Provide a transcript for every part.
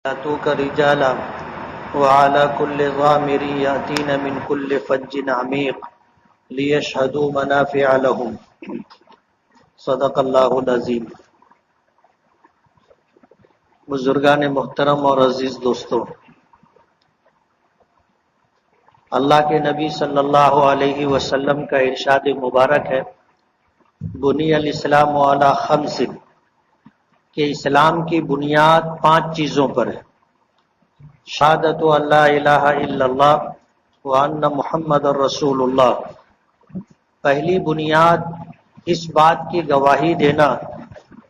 يأتوك رجالا وعلى كل ضامر يأتين من كل فج عميق ليشهدوا منافع لهم صدق اللہ العظیم۔ بزرگان محترم اور عزیز دوستو، اللہ کے نبی صلی اللہ علیہ وسلم کا ارشاد مبارک ہے، بنی الاسلام علی خمس، کہ اسلام کی بنیاد 5 چیزوں پر ہے۔ شہادت اللہ الہ الا اللہ وان محمد رسول اللہ، پہلی بنیاد اس بات کی گواہی دینا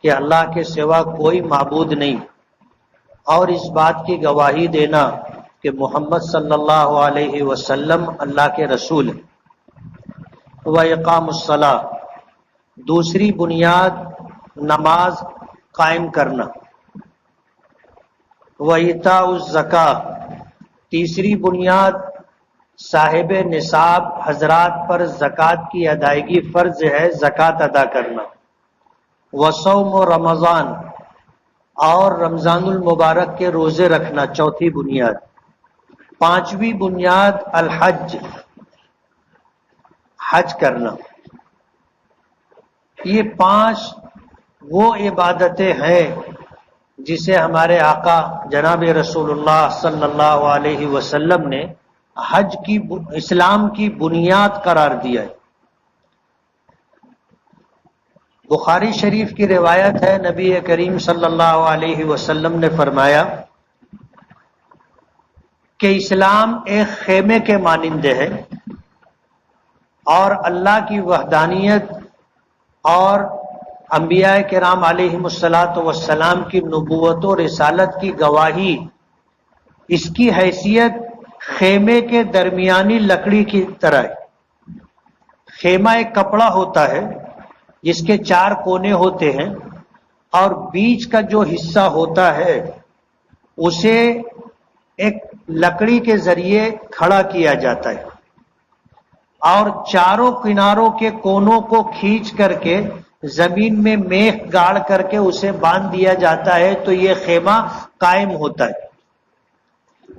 کہ اللہ کے سوا کوئی معبود نہیں، اور اس بات کی گواہی دینا کہ محمد صلی اللہ علیہ وسلم اللہ کے رسول ہیں۔ وَإِقَامُ الصَّلَاةِ، دوسری بنیاد نماز قائم کرنا۔ وَإِيتَاءُ الزَّكَاةِ، تیسری بنیاد صاحب نصاب حضرات پر زکوٰۃ کی ادائیگی فرض ہے، زکوٰۃ ادا کرنا۔ وصوم رمضان، اور رمضان المبارک کے روزے رکھنا، چوتھی بنیاد۔ 5ویں بنیاد الحج، حج کرنا۔ یہ 5 وہ عبادتیں ہیں جسے ہمارے آقا جناب رسول اللہ صلی اللہ علیہ وسلم نے حج کی اسلام کی بنیاد قرار دیا ہے۔ بخاری شریف کی روایت ہے، نبی کریم صلی اللہ علیہ وسلم نے فرمایا کہ اسلام ایک خیمے کے مانند ہے، اور اللہ کی وحدانیت اور انبیاء کرام علیہم الصلاۃ والسلام کی نبوت و رسالت کی گواہی، اس کی حیثیت خیمے کے درمیانی لکڑی کی طرح ہے۔ خیمہ ایک کپڑا ہوتا ہے جس کے 4 کونے ہوتے ہیں، اور بیچ کا جو حصہ ہوتا ہے اسے ایک لکڑی کے ذریعے کھڑا کیا جاتا ہے، اور چاروں کناروں کے کونوں کو کھینچ کر کے زمین میں میخ گاڑ کر کے اسے باندھ دیا جاتا ہے، تو یہ خیمہ قائم ہوتا ہے۔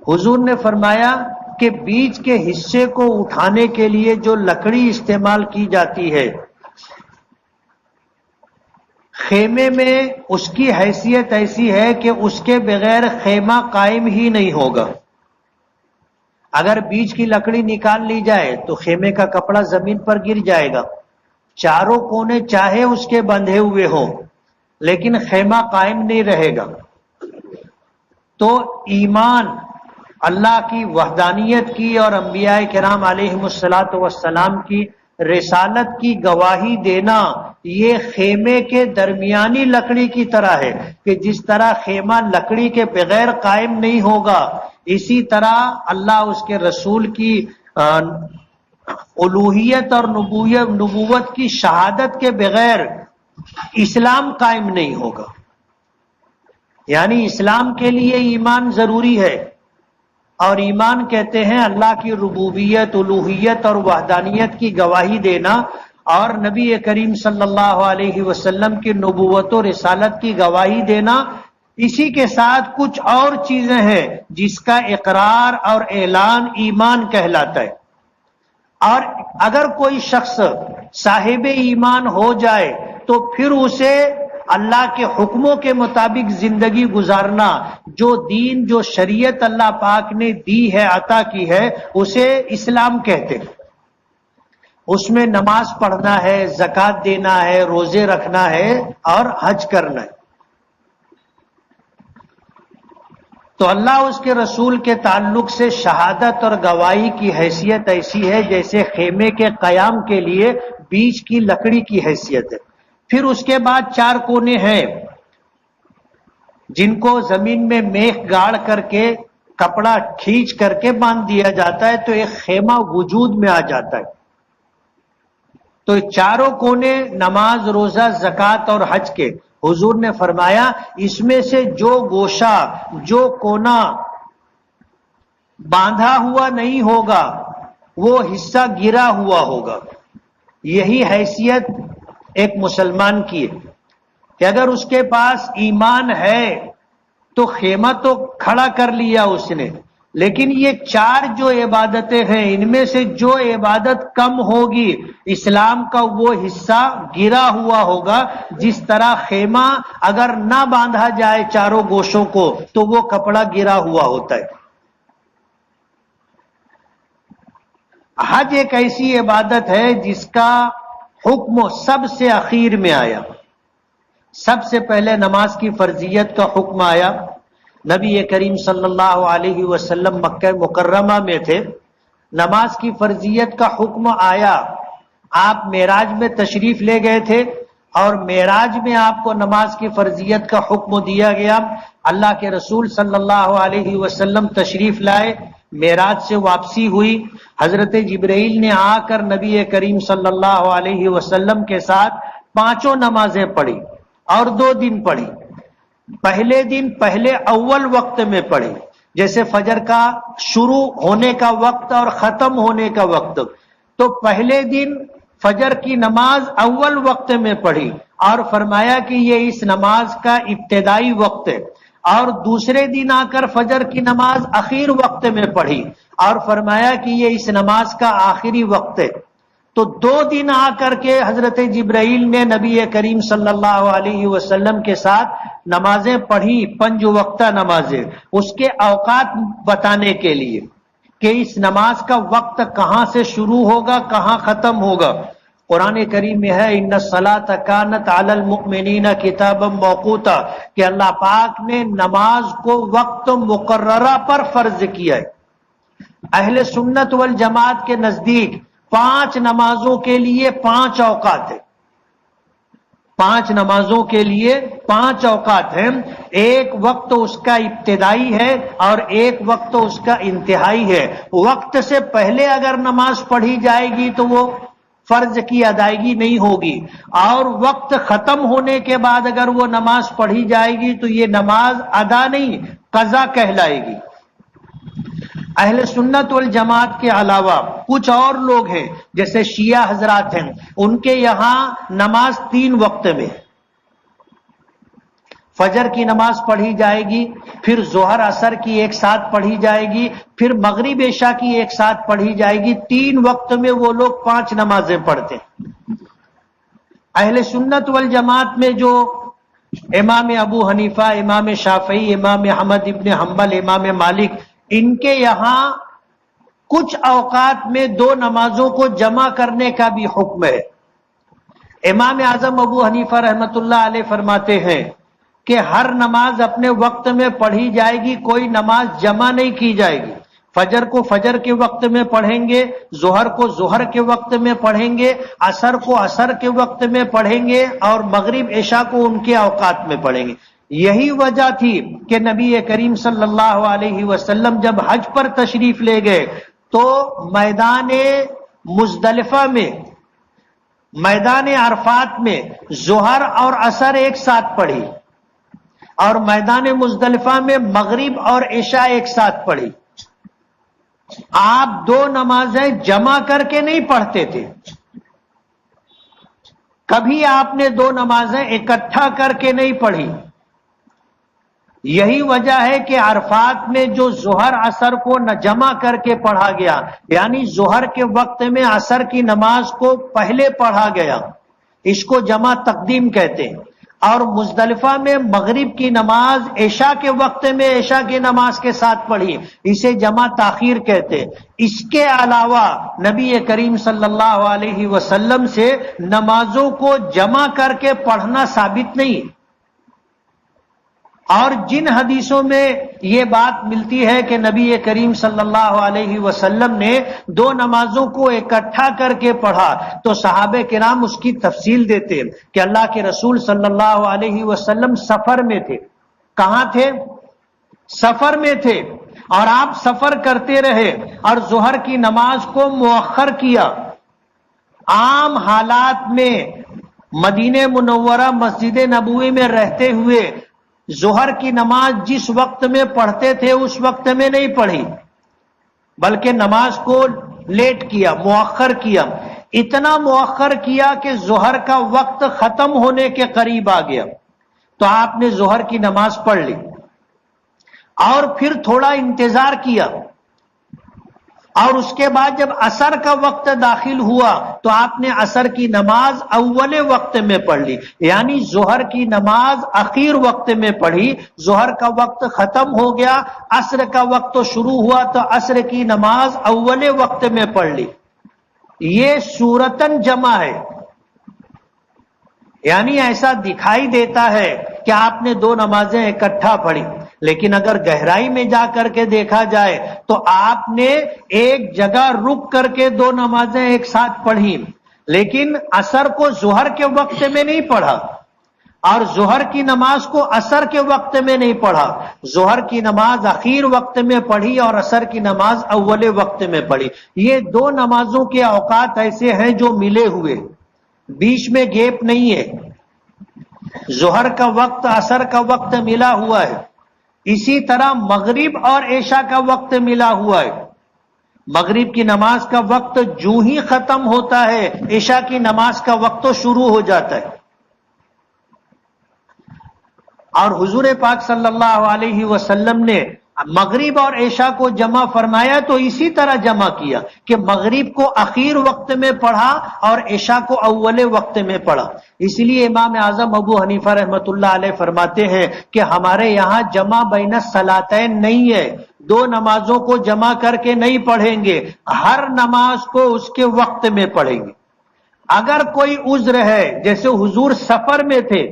حضور نے فرمایا کہ بیچ کے حصے کو اٹھانے کے لیے جو لکڑی استعمال کی جاتی ہے، خیمے میں اس کی حیثیت ایسی ہے کہ اس کے بغیر خیمہ قائم ہی نہیں ہوگا۔ اگر بیچ کی لکڑی نکال لی جائے تو خیمے کا کپڑا زمین پر گر جائے گا، چاروں کونے چاہے اس کے بندھے ہوئے ہوں لیکن خیمہ قائم نہیں رہے گا۔ تو ایمان، اللہ کی وحدانیت کی اور انبیاء کرام علیہم الصلاۃ والسلام کی رسالت کی گواہی دینا، یہ خیمے کے درمیانی لکڑی کی طرح ہے کہ جس طرح خیمہ لکڑی کے بغیر قائم نہیں ہوگا، اسی طرح اللہ اس کے رسول کی الوہیت اور نبوت کی شہادت کے بغیر اسلام قائم نہیں ہوگا۔ یعنی اسلام کے لیے ایمان ضروری ہے، اور ایمان کہتے ہیں اللہ کی ربوبیت، الوہیت اور وحدانیت کی گواہی دینا، اور نبی کریم صلی اللہ علیہ وسلم کی نبوت و رسالت کی گواہی دینا۔ اسی کے ساتھ کچھ اور چیزیں ہیں جس کا اقرار اور اعلان ایمان کہلاتا ہے۔ اور اگر کوئی شخص صاحب ایمان ہو جائے تو پھر اسے اللہ کے حکموں کے مطابق زندگی گزارنا، جو دین، جو شریعت اللہ پاک نے دی ہے، عطا کی ہے، اسے اسلام کہتے ہیں۔ اس میں نماز پڑھنا ہے، زکوٰۃ دینا ہے، روزے رکھنا ہے اور حج کرنا ہے۔ تو اللہ اس کے رسول کے تعلق سے شہادت اور گواہی کی حیثیت ایسی ہے جیسے خیمے کے قیام کے لیے بیچ کی لکڑی کی حیثیت ہے۔ پھر اس کے بعد 4 کونے ہیں جن کو زمین میں میخ گاڑ کر کے کپڑا کھینچ کر کے باندھ دیا جاتا ہے، تو ایک خیمہ وجود میں آ جاتا ہے۔ تو 4 کونے نماز، روزہ، زکوٰۃ اور حج کے، حضور نے فرمایا اس میں سے جو گوشہ، جو کونا باندھا ہوا نہیں ہوگا وہ حصہ گرا ہوا ہوگا۔ یہی حیثیت ایک مسلمان کی ہے کہ اگر اس کے پاس ایمان ہے تو خیمہ تو کھڑا کر لیا اس نے، لیکن یہ 4 جو عبادتیں ہیں ان میں سے جو عبادت کم ہوگی اسلام کا وہ حصہ گرا ہوا ہوگا. جس طرح خیمہ اگر نہ باندھا جائے چاروں گوشوں کو تو وہ کپڑا گرا ہوا ہوتا ہے. حج ایک ایسی عبادت ہے جس کا حکم سب سے اخیر میں آیا. سب سے پہلے نماز کی فرضیت کا حکم آیا. نبی کریم صلی اللہ علیہ وسلم مکہ مکرمہ میں تھے، نماز کی فرضیت کا حکم آیا. آپ معراج میں تشریف لے گئے تھے اور معراج میں آپ کو نماز کی فرضیت کا حکم دیا گیا. اللہ کے رسول صلی اللہ علیہ وسلم تشریف لائے، معراج سے واپسی ہوئی. حضرت جبرائیل نے آ کر نبی کریم صلی اللہ علیہ وسلم کے ساتھ 5 نمازیں پڑھی اور 2 دن پڑھی. پہلے دن پہلے اول وقت میں پڑھی، جیسے فجر کا شروع ہونے کا وقت اور ختم ہونے کا وقت. تو پہلے دن فجر کی نماز اول وقت میں پڑھی اور فرمایا کہ یہ اس نماز کا ابتدائی وقت ہے. اور دوسرے دن آ کر فجر کی نماز اخیر وقت میں پڑھی اور فرمایا کہ یہ اس نماز کا آخری وقت ہے. تو 2 دن آ کر کے حضرت جبرائیل نے نبی کریم صلی اللہ علیہ وسلم کے ساتھ نمازیں پڑھی، 5 وقتہ نمازیں، اس کے اوقات بتانے کے لیے کہ اس نماز کا وقت کہاں سے شروع ہوگا کہاں ختم ہوگا. قرآن کریم میں ہے ان الصلاۃ کانت علی المؤمنین کتابا موقوتا، کہ اللہ پاک نے نماز کو وقت مقررہ پر فرض کیا ہے. اہل سنت والجماعت کے نزدیک 5 نمازوں کے لیے 5 اوقات ہیں. 5 نمازوں کے لیے 5 اوقات ہیں. ایک وقت اس کا ابتدائی ہے اور ایک وقت اس کا انتہائی ہے. وقت سے پہلے اگر نماز پڑھی جائے گی تو وہ فرض کی ادائیگی نہیں ہوگی، اور وقت ختم ہونے کے بعد اگر وہ نماز پڑھی جائے گی تو یہ نماز ادا نہیں قضا کہلائے گی. اہل سنت والجماعت کے علاوہ کچھ اور لوگ ہیں جیسے شیعہ حضرات ہیں، ان کے یہاں نماز 3 وقت میں، فجر کی نماز پڑھی جائے گی، پھر ظہر عصر کی ایک ساتھ پڑھی جائے گی، پھر مغرب عشاء کی ایک ساتھ پڑھی جائے گی. 3 وقت میں وہ لوگ 5 نمازیں پڑھتے ہیں. اہل سنت والجماعت میں جو امام ابو حنیفہ، امام شافعی، امام احمد ابن حنبل، امام مالک، ان کے یہاں کچھ اوقات میں 2 نمازوں کو جمع کرنے کا بھی حکم ہے. امام اعظم ابو حنیفہ رحمۃ اللہ علیہ فرماتے ہیں کہ ہر نماز اپنے وقت میں پڑھی جائے گی، کوئی نماز جمع نہیں کی جائے گی. فجر کو فجر کے وقت میں پڑھیں گے، ظہر کو ظہر کے وقت میں پڑھیں گے، عصر کو عصر کے وقت میں پڑھیں گے، اور مغرب عشاء کو ان کے اوقات میں پڑھیں گے. یہی وجہ تھی کہ نبی کریم صلی اللہ علیہ وسلم جب حج پر تشریف لے گئے تو میدان مزدلفہ میں، میدان عرفات میں ظہر اور عصر ایک ساتھ پڑھی، اور میدان مزدلفہ میں مغرب اور عشاء ایک ساتھ پڑھی. آپ 2 نمازیں جمع کر کے نہیں پڑھتے تھے، کبھی آپ نے 2 نمازیں اکٹھا کر کے نہیں پڑھی. یہی وجہ ہے کہ عرفات میں جو ظہر عصر کو نہ جمع کر کے پڑھا گیا، یعنی ظہر کے وقت میں عصر کی نماز کو پہلے پڑھا گیا، اس کو جمع تقدیم کہتے ہیں. اور مزدلفہ میں مغرب کی نماز عشاء کے وقت میں عشاء کی نماز کے ساتھ پڑھی، اسے جمع تاخیر کہتے. اس کے علاوہ نبی کریم صلی اللہ علیہ وسلم سے نمازوں کو جمع کر کے پڑھنا ثابت نہیں. اور جن حدیثوں میں یہ بات ملتی ہے کہ نبی کریم صلی اللہ علیہ وسلم نے 2 نمازوں کو اکٹھا کر کے پڑھا تو صحابہ کرام اس کی تفصیل دیتے کہ اللہ کے رسول صلی اللہ علیہ وسلم سفر میں تھے. کہاں تھے؟ سفر میں تھے، اور آپ سفر کرتے رہے اور ظہر کی نماز کو مؤخر کیا. عام حالات میں مدینہ منورہ مسجد نبوی میں رہتے ہوئے ظہر کی نماز جس وقت میں پڑھتے تھے اس وقت میں نہیں پڑھی، بلکہ نماز کو لیٹ کیا، مؤخر کیا. اتنا مؤخر کیا کہ ظہر کا وقت ختم ہونے کے قریب آ گیا تو آپ نے ظہر کی نماز پڑھ لی. اور پھر تھوڑا انتظار کیا، اور اس کے بعد جب عصر کا وقت داخل ہوا تو آپ نے عصر کی نماز اول وقت میں پڑھ لی، یعنی ظہر کی نماز اخیر وقت میں پڑھی، ظہر کا وقت ختم ہو گیا، عصر کا وقت شروع ہوا تو عصر کی نماز اول وقت میں پڑھ لی۔ یہ صورتاً جمع ہے، یعنی ایسا دکھائی دیتا ہے کہ آپ نے دو نمازیں اکٹھا پڑھی، لیکن اگر گہرائی میں جا کر کے دیکھا جائے تو آپ نے ایک جگہ رک کر کے دو نمازیں ایک ساتھ پڑھی، لیکن عصر کو ظہر کے وقت میں نہیں پڑھا اور ظہر کی نماز کو عصر کے وقت میں نہیں پڑھا، ظہر کی نماز اخیر وقت میں پڑھی اور عصر کی نماز اول وقت میں پڑھی۔ یہ دو نمازوں کے اوقات ایسے ہیں جو ملے ہوئے، بیچ میں گیپ نہیں ہے، ظہر کا وقت عصر کا وقت ملا ہوا ہے، اسی طرح مغرب اور عشاء کا وقت ملا ہوا ہے، مغرب کی نماز کا وقت جو ہی ختم ہوتا ہے عشاء کی نماز کا وقت شروع ہو جاتا ہے۔ اور حضور پاک صلی اللہ علیہ وسلم نے مغرب اور عشاء کو جمع فرمایا تو اسی طرح جمع کیا کہ مغرب کو اخیر وقت میں پڑھا اور عشاء کو اول وقت میں پڑھا۔ اس لیے امام اعظم ابو حنیفہ رحمۃ اللہ علیہ فرماتے ہیں کہ ہمارے یہاں جمع بین الصلاتین نہیں ہے، دو نمازوں کو جمع کر کے نہیں پڑھیں گے، ہر نماز کو اس کے وقت میں پڑھیں گے۔ اگر کوئی عذر ہے، جیسے حضور سفر میں تھے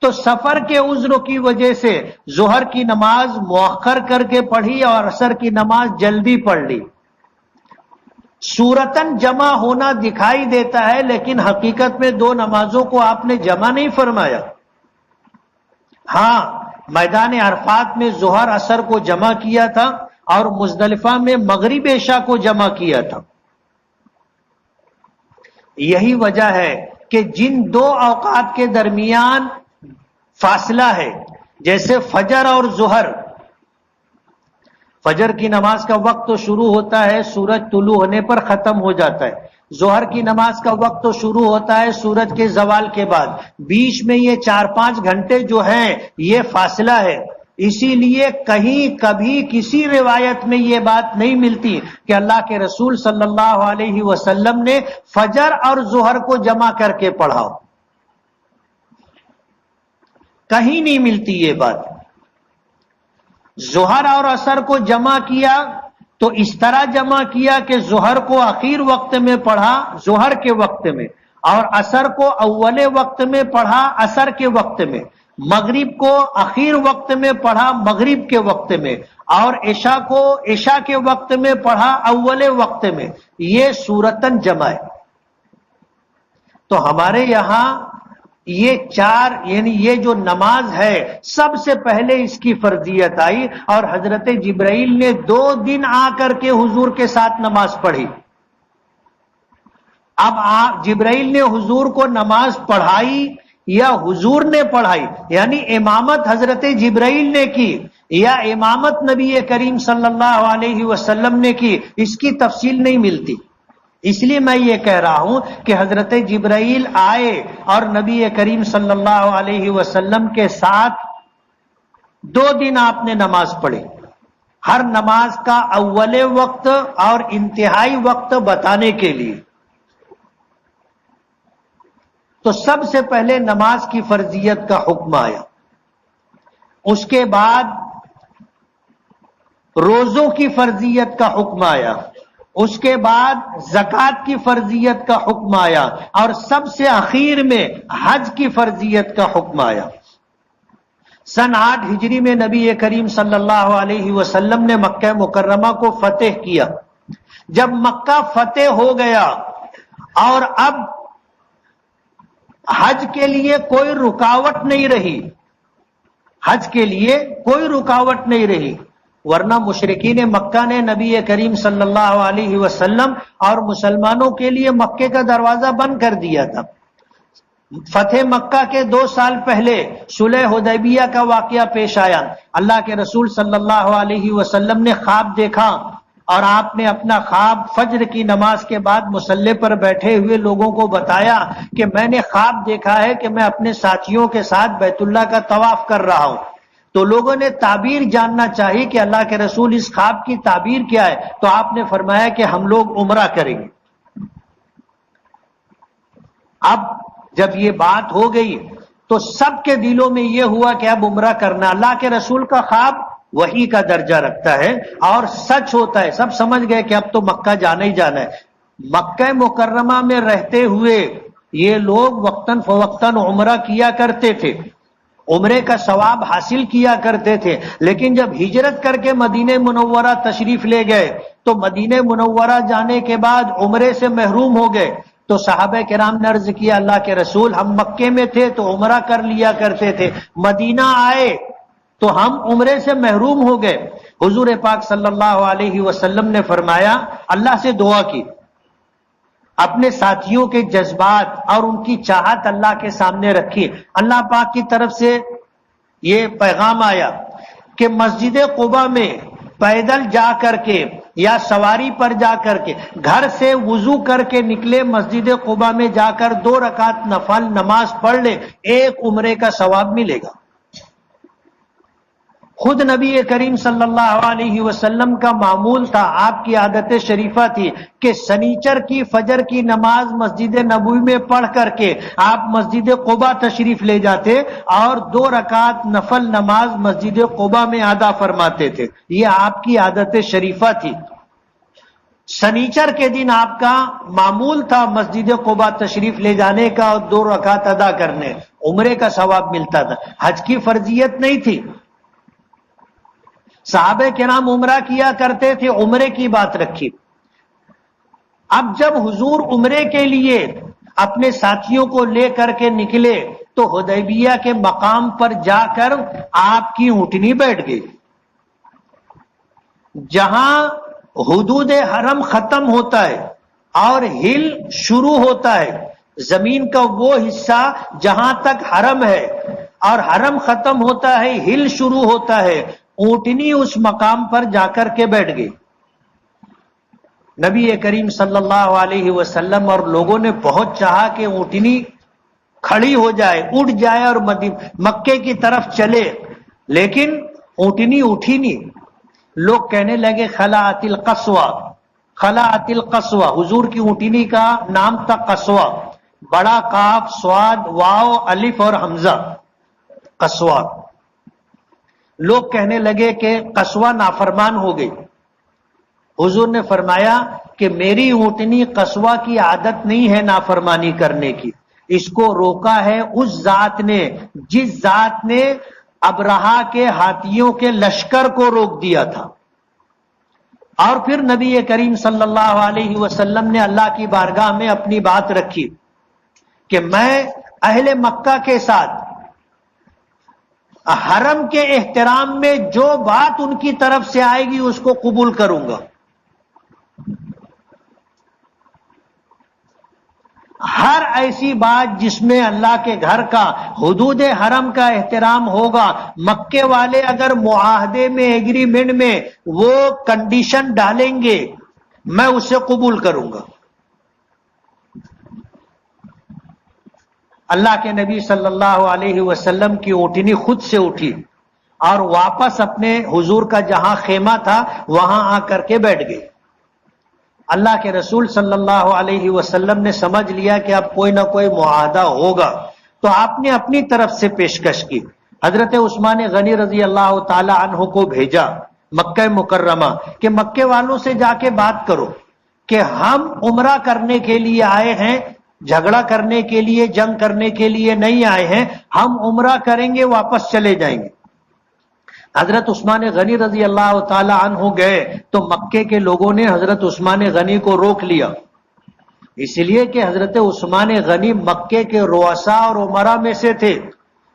تو سفر کے عذر کی وجہ سے ظہر کی نماز مؤخر کر کے پڑھی اور عصر کی نماز جلدی پڑھ لی۔ صورتاً جمع ہونا دکھائی دیتا ہے، لیکن حقیقت میں دو نمازوں کو آپ نے جمع نہیں فرمایا۔ ہاں، میدان عرفات میں ظہر عصر کو جمع کیا تھا اور مزدلفہ میں مغرب عشاء کو جمع کیا تھا۔ یہی وجہ ہے کہ جن دو اوقات کے درمیان فاصلہ ہے، جیسے فجر اور ظہر، فجر کی نماز کا وقت شروع ہوتا ہے سورج طلوع ہونے پر ختم ہو جاتا ہے، ظہر کی نماز کا وقت شروع ہوتا ہے سورج کے زوال کے بعد، بیچ میں یہ 4-5 گھنٹے جو ہیں یہ فاصلہ ہے۔ اسی لیے کہیں کبھی کسی روایت میں یہ بات نہیں ملتی کہ اللہ کے رسول صلی اللہ علیہ وسلم نے فجر اور ظہر کو جمع کر کے پڑھا، کہیں نہیں ملتی یہ بات۔ ظہر اور عصر کو جمع کیا تو اس طرح جمع کیا کہ ظہر کو اخیر وقت میں پڑھا ظہر کے وقت میں، اور عصر کو اول وقت میں پڑھا عصر کے وقت میں، مغرب کو اخیر وقت میں پڑھا مغرب کے وقت میں، اور عشاء کو عشاء کے وقت میں پڑھا اول وقت میں۔ یہ صورتاً جمع ہے۔ تو ہمارے یہاں یہ چار، یعنی یہ جو نماز ہے سب سے پہلے اس کی فرضیت آئی، اور حضرت جبرائیل نے 2 دن آ کر کے حضور کے ساتھ نماز پڑھی۔ اب جبرائیل نے حضور کو نماز پڑھائی یا حضور نے پڑھائی، یعنی امامت حضرت جبرائیل نے کی یا امامت نبی کریم صلی اللہ علیہ وسلم نے کی، اس کی تفصیل نہیں ملتی۔ اس لیے میں یہ کہہ رہا ہوں کہ حضرت جبرائیل آئے اور نبی کریم صلی اللہ علیہ وسلم کے ساتھ 2 دن آپ نے نماز پڑھی، ہر نماز کا اول وقت اور انتہائی وقت بتانے کے لیے۔ تو سب سے پہلے نماز کی فرضیت کا حکم آیا، اس کے بعد روزوں کی فرضیت کا حکم آیا، اس کے بعد زکوٰۃ کی فرضیت کا حکم آیا، اور سب سے اخیر میں حج کی فرضیت کا حکم آیا۔ سن 8 ہجری میں نبی کریم صلی اللہ علیہ وسلم نے مکہ مکرمہ کو فتح کیا۔ جب مکہ فتح ہو گیا اور اب حج کے لیے کوئی رکاوٹ نہیں رہی، حج کے لیے کوئی رکاوٹ نہیں رہی، ورنہ مشرکین مکہ نے نبی کریم صلی اللہ علیہ وسلم اور مسلمانوں کے لیے مکے کا دروازہ بند کر دیا تھا۔ فتح مکہ کے 2 سال پہلے صلح حدیبیہ کا واقعہ پیش آیا، اللہ کے رسول صلی اللہ علیہ وسلم نے خواب دیکھا اور آپ نے اپنا خواب فجر کی نماز کے بعد مصلی پر بیٹھے ہوئے لوگوں کو بتایا کہ میں نے خواب دیکھا ہے کہ میں اپنے ساتھیوں کے ساتھ بیت اللہ کا طواف کر رہا ہوں۔ تو لوگوں نے تعبیر جاننا چاہی کہ اللہ کے رسول اس خواب کی تعبیر کیا ہے، تو آپ نے فرمایا کہ ہم لوگ عمرہ کریں گے۔ اب جب یہ بات ہو گئی تو سب کے دلوں میں یہ ہوا کہ اب عمرہ کرنا۔ اللہ کے رسول کا خواب وحی کا درجہ رکھتا ہے اور سچ ہوتا ہے، سب سمجھ گئے کہ اب تو مکہ جانا ہی جانا ہے۔ مکہ مکرمہ میں رہتے ہوئے یہ لوگ وقتاً فوقتاً عمرہ کیا کرتے تھے، عمرے کا ثواب حاصل کیا کرتے تھے، لیکن جب ہجرت کر کے مدینہ منورہ تشریف لے گئے تو مدینہ منورہ جانے کے بعد عمرے سے محروم ہو گئے۔ تو صحابہ کرام نے عرض کیا اللہ کے رسول ہم مکے میں تھے تو عمرہ کر لیا کرتے تھے، مدینہ آئے تو ہم عمرے سے محروم ہو گئے۔ حضور پاک صلی اللہ علیہ وسلم نے فرمایا، اللہ سے دعا کی، اپنے ساتھیوں کے جذبات اور ان کی چاہت اللہ کے سامنے رکھی۔ اللہ پاک کی طرف سے یہ پیغام آیا کہ مسجد قباء میں پیدل جا کر کے یا سواری پر جا کر کے گھر سے وضو کر کے نکلے، مسجد قباء میں جا کر 2 رکعت نفل نماز پڑھ لے، 1 عمرے کا ثواب ملے گا۔ خود نبی کریم صلی اللہ علیہ وسلم کا معمول تھا، آپ کی عادت شریفہ تھی کہ سنیچر کی فجر کی نماز مسجد نبوی میں پڑھ کر کے آپ مسجد قباء تشریف لے جاتے اور 2 رکعت نفل نماز مسجد قباء میں ادا فرماتے تھے۔ یہ آپ کی عادت شریفہ تھی۔ سنیچر کے دن آپ کا معمول تھا مسجد قباء تشریف لے جانے کا اور 2 رکعت ادا کرنے، عمرے کا ثواب ملتا تھا، حج کی فرضیت نہیں تھی۔ صحابہ کرام عمرہ کیا کرتے تھے، عمرے کی بات رکھی۔ اب جب حضور عمرے کے لیے اپنے ساتھیوں کو لے کر کے نکلے تو حدیبیہ کے مقام پر جا کر آپ کی اونٹنی بیٹھ گئی۔ جہاں حدود حرم ختم ہوتا ہے اور ہل شروع ہوتا ہے، زمین کا وہ حصہ جہاں تک حرم ہے اور حرم ختم ہوتا ہے، ہل شروع ہوتا ہے، اونٹنی اس مقام پر جا کر کے بیٹھ گئی۔ نبی کریم صلی اللہ علیہ وسلم اور لوگوں نے بہت چاہا کہ اونٹنی کھڑی ہو جائے، اٹھ جائے اور مکے کی طرف چلے، لیکن اونٹنی اٹھی نہیں۔ لوگ کہنے لگے خلعت القصوہ، خلعت القصوہ، حضور کی اونٹنی کا نام تھا قصوہ، بڑا قاف صاد واو الف اور حمزہ، قصوہ۔ لوگ کہنے لگے کہ قصوہ نافرمان ہو گئی۔ حضور نے فرمایا کہ میری اونٹنی قصوہ کی عادت نہیں ہے نافرمانی کرنے کی، اس کو روکا ہے اس ذات نے جس ذات نے ابرہا کے ہاتھیوں کے لشکر کو روک دیا تھا۔ اور پھر نبی کریم صلی اللہ علیہ وسلم نے اللہ کی بارگاہ میں اپنی بات رکھی کہ میں اہل مکہ کے ساتھ حرم کے احترام میں جو بات ان کی طرف سے آئے گی اس کو قبول کروں گا۔ ہر ایسی بات جس میں اللہ کے گھر کا حدود حرم کا احترام ہوگا، مکے والے اگر معاہدے میں ایگریمنٹ میں وہ کنڈیشن ڈالیں گے میں اسے قبول کروں گا۔ اللہ کے نبی صلی اللہ علیہ وسلم کی اونٹنی خود سے اٹھی اور واپس اپنے حضور کا جہاں خیمہ تھا وہاں آ کر کے بیٹھ گئی۔ اللہ کے رسول صلی اللہ علیہ وسلم نے سمجھ لیا کہ اب کوئی نہ کوئی معاہدہ ہوگا، تو آپ نے اپنی طرف سے پیشکش کی۔ حضرت عثمان غنی رضی اللہ تعالی عنہ کو بھیجا مکہ مکرمہ کہ مکے والوں سے جا کے بات کرو کہ ہم عمرہ کرنے کے لیے آئے ہیں، جھگڑا کرنے کے لیے، جنگ کرنے کے لیے نہیں آئے ہیں، ہم عمرہ کریں گے واپس چلے جائیں گے۔ حضرت عثمان غنی رضی اللہ تعالی عنہ گئے تو مکے کے لوگوں نے حضرت عثمان غنی کو روک لیا، اس لیے کہ حضرت عثمان غنی مکے کے رؤساء اور امراء میں سے تھے